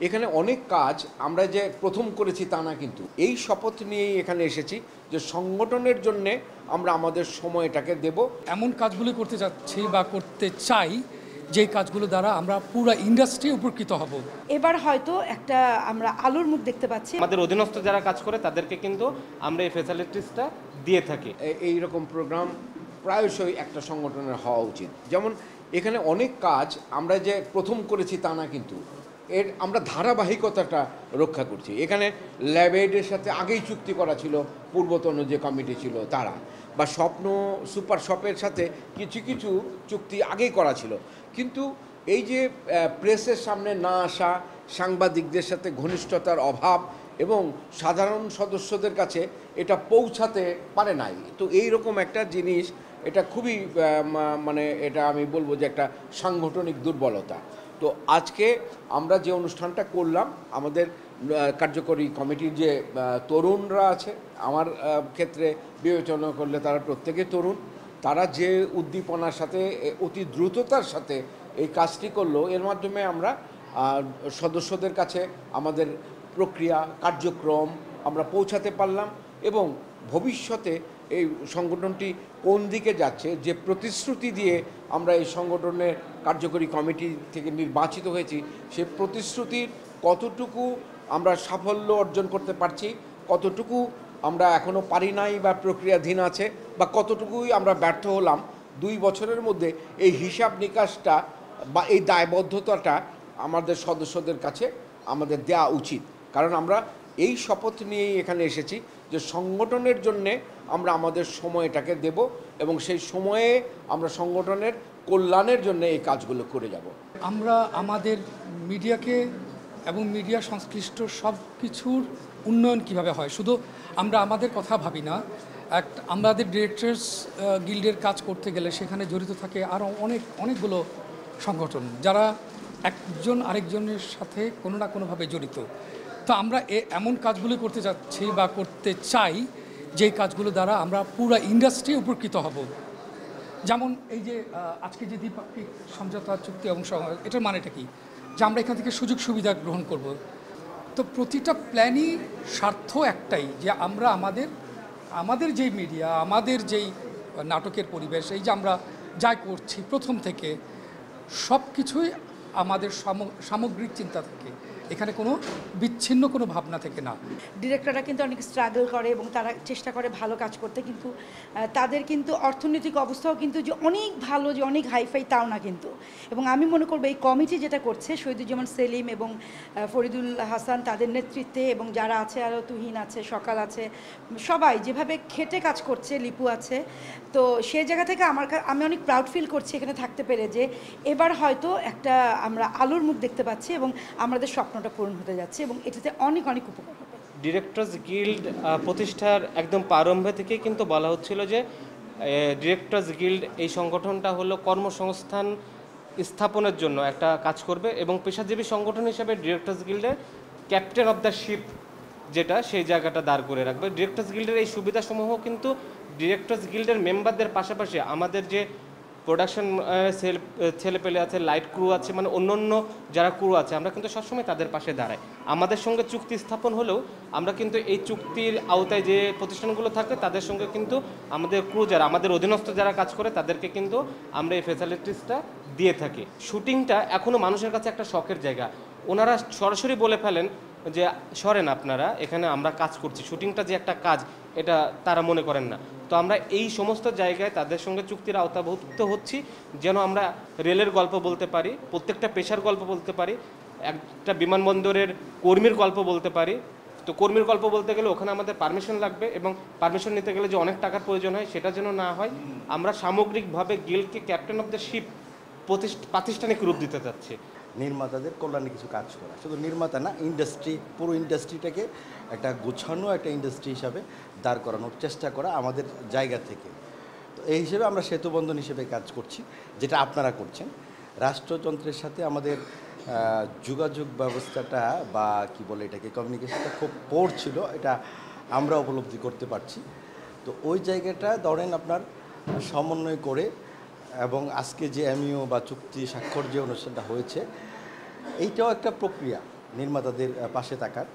এখানে অনেক কাজ আমরা যে প্রথম করেছি তা না, কিন্তু এই শপথ নিয়েই এখানে এসেছি যে সংগঠনের জন্য আমরা আমাদের সময়টাকে দেব। এমন কাজগুলো করতে যাচ্ছি বা করতে চাই যে কাজগুলো দ্বারা আমরা পুরো ইন্ডাস্ট্রি উপকৃত হব। এবার হয়তো একটা আমরা আলোর মুখ দেখতে পাচ্ছি। আমাদের অধীনস্থ যারা কাজ করে তাদেরকে কিন্তু আমরা এই ফ্যাসিলিটিসটা দিয়ে থাকি। এই রকম প্রোগ্রাম প্রায়শই একটা সংগঠনের হওয়া উচিত। যেমন এখানে অনেক কাজ আমরা যে প্রথম করেছি তা না, কিন্তু আমরা ধারাবাহিকতাটা রক্ষা করছি। এখানে ল্যাবেডের সাথে আগেই চুক্তি করা ছিল, পূর্বতন যে কমিটি ছিল তারা, বা স্বপ্ন সুপার শপের সাথে কিছু কিছু চুক্তি আগেই করা ছিল। কিন্তু এই যে প্রেসের সামনে না আসা, সাংবাদিকদের সাথে ঘনিষ্ঠতার অভাব এবং সাধারণ সদস্যদের কাছে এটা পৌঁছাতে পারে নাই, তো এই রকম একটা জিনিস, এটা খুবই মানে এটা আমি বলবো যে একটা সাংগঠনিক দুর্বলতা। তো আজকে আমরা যে অনুষ্ঠানটা করলাম, আমাদের কার্যকরী কমিটির যে তরুণরা আছে, আমার ক্ষেত্রে বিবেচনা করলে তারা প্রত্যেকে তরুণ, তারা যে উদ্দীপনার সাথে অতি দ্রুততার সাথে এই কাজটি করলো, এর মাধ্যমে আমরা সদস্যদের কাছে আমাদের প্রক্রিয়া কার্যক্রম আমরা পৌঁছাতে পারলাম। এবং ভবিষ্যতে এই সংগঠনটি কোন দিকে যাচ্ছে, যে প্রতিশ্রুতি দিয়ে আমরা এই সংগঠনের কার্যকরী কমিটি থেকে নির্বাচিত হয়েছি, সে প্রতিশ্রুতির কতটুকু আমরা সাফল্য অর্জন করতে পারছি, কতটুকু আমরা এখনও পারি নাই বা প্রক্রিয়াধীন আছে, বা কতটুকুই আমরা ব্যর্থ হলাম, 2 বছরের মধ্যে এই হিসাব নিকাশটা বা এই দায়বদ্ধতাটা আমাদের সদস্যদের কাছে আমাদের দেওয়া উচিত। কারণ আমরা এই শপথ নিয়েই এখানে এসেছি যে সংগঠনের জন্যে আমরা আমাদের সময়টাকে দেব এবং সেই সময়ে আমরা সংগঠনের কল্যাণের জন্য এই কাজগুলো করে যাব। আমরা আমাদের মিডিয়াকে এবং মিডিয়া সংশ্লিষ্ট সব কিছুর উন্নয়ন কিভাবে হয়, শুধু আমরা আমাদের কথা ভাবি না। আমাদের ডিরেক্টরস গিল্ডের কাজ করতে গেলে সেখানে জড়িত থাকে আরও অনেকগুলো সংগঠন, যারা একজন আরেকজনের সাথে কোনো না কোনোভাবে জড়িত। তো আমরা এমন কাজগুলো করতে যাচ্ছি বা করতে চাই যে কাজগুলো দ্বারা আমরা পুরো ইন্ডাস্ট্রি উপকৃত হব। যেমন এই যে আজকে যে দ্বিপাক্ষিক সমঝোতা চুক্তি এবং এটার মানেটা কি, যে আমরা এখান থেকে সুযোগ সুবিধা গ্রহণ করব। তো প্রতিটা প্ল্যানই স্বার্থ একটাই, যে আমরা আমাদের যেই মিডিয়া, আমাদের যেই নাটকের পরিবেশ, এই যে আমরা যা করছি প্রথম থেকে সব কিছুই আমাদের সামগ্রিক চিন্তা থাকে, এখানে কোনো বিচ্ছিন্ন কোনো ভাবনা থেকে না। ডিরেক্টররা কিন্তু অনেক স্ট্রাগল করে এবং তারা চেষ্টা করে ভালো কাজ করতে, কিন্তু তাদের কিন্তু অর্থনৈতিক অবস্থাও কিন্তু যে অনেক ভালো, যে অনেক হাইফাই তাও না কিন্তু। এবং আমি মনে করবো এই কমিটি যেটা করছে, শহীদুজ্জামান সেলিম এবং ফরিদুল হাসান তাদের নেতৃত্বে, এবং যারা আছে আরও তুহিন আছে, সকাল আছে, সবাই যেভাবে খেটে কাজ করছে, লিপু আছে, তো সেই জায়গা থেকে আমি অনেক প্রাউড ফিল করছি এখানে থাকতে পেরে, যে এবার হয়তো একটা আমরা আলোর মুখ দেখতে পাচ্ছি এবং আমাদের স্বপ্নটা পূরণ হতে যাচ্ছে এবং এটাতে অনেক অনেক উপকার হবে। ডিরেক্টরস গিল্ড প্রতিষ্ঠার একদম প্রারম্ভে থেকেই কিন্তু বলা হচ্ছিল যে ডিরেক্টরস গিল্ড এই সংগঠনটা হলো কর্মসংস্থান স্থাপনের জন্য একটা কাজ করবে এবং পেশাজীবী সংগঠন হিসেবে ডিরেক্টরস গিল্ডের ক্যাপ্টেন অফ দ্য শিপ যেটা, সেই জায়গাটা দাঁড় করে রাখবে। ডিরেক্টরস গিল্ডের এই সুবিধাসমূহ কিন্তু ডিরেক্টরস গিল্ডের মেম্বারদের পাশাপাশি আমাদের যে প্রোডাকশন ছেলেপেলে আছে, লাইট ক্রু আছে, মানে অন্য যারা ক্রু আছে, আমরা কিন্তু সবসময় তাদের পাশে দাঁড়াই। আমাদের সঙ্গে চুক্তি স্থাপন হলেও আমরা কিন্তু এই চুক্তির আওতায় যে প্রতিষ্ঠানগুলো থাকে তাদের সঙ্গে কিন্তু আমাদের ক্রু যারা, আমাদের অধীনস্থ যারা কাজ করে তাদেরকে কিন্তু আমরা এই ফ্যাসিলিটিসটা দিয়ে থাকি। শুটিংটা এখনও মানুষের কাছে একটা শখের জায়গা। ওনারা সরাসরি বলে ফেলেন যে সরেন আপনারা, এখানে আমরা কাজ করছি, শুটিংটা যে একটা কাজ এটা তারা মনে করেন না। তো আমরা এই সমস্ত জায়গায় তাদের সঙ্গে চুক্তির আওতাভুক্ত হচ্ছি যেন আমরা রেলের গল্প বলতে পারি, প্রত্যেকটা পেশার গল্প বলতে পারি, একটা বিমানবন্দরের কর্মীর গল্প বলতে পারি। তো কর্মীর গল্প বলতে গেলে ওখানে আমাদের পারমিশন লাগবে এবং পারমিশন নিতে গেলে যে অনেক টাকার প্রয়োজন হয় সেটা যেন না হয়। আমরা সামগ্রিকভাবে গিল্ডকে ক্যাপ্টেন অফ দ্য শিপ প্রাতিষ্ঠানিক রূপ দিতে চাচ্ছি। নির্মাতাদের কল্যাণে কিছু কাজ করা, শুধু নির্মাতা না, ইন্ডাস্ট্রি, পুরো ইন্ডাস্ট্রিটাকে একটা গোছানো একটা ইন্ডাস্ট্রি হিসাবে দাঁড় করানোর চেষ্টা করা আমাদের জায়গা থেকে। তো এই হিসেবে আমরা সেতুবন্ধন হিসেবে কাজ করছি, যেটা আপনারা করছেন। রাষ্ট্রযন্ত্রের সাথে আমাদের যোগাযোগ ব্যবস্থাটা বা কি বলে এটাকে, কমিউনিকেশনটা খুব পোর ছিল, এটা আমরা উপলব্ধি করতে পারছি। তো ওই জায়গাটা ধরেন আপনার সমন্বয় করে, এবং আজকে যে এমইও বা চুক্তি স্বাক্ষর যে অনুষ্ঠানটা হয়েছে, এইটাও একটা প্রক্রিয়া। নির্মাতাদের পাশে থাকার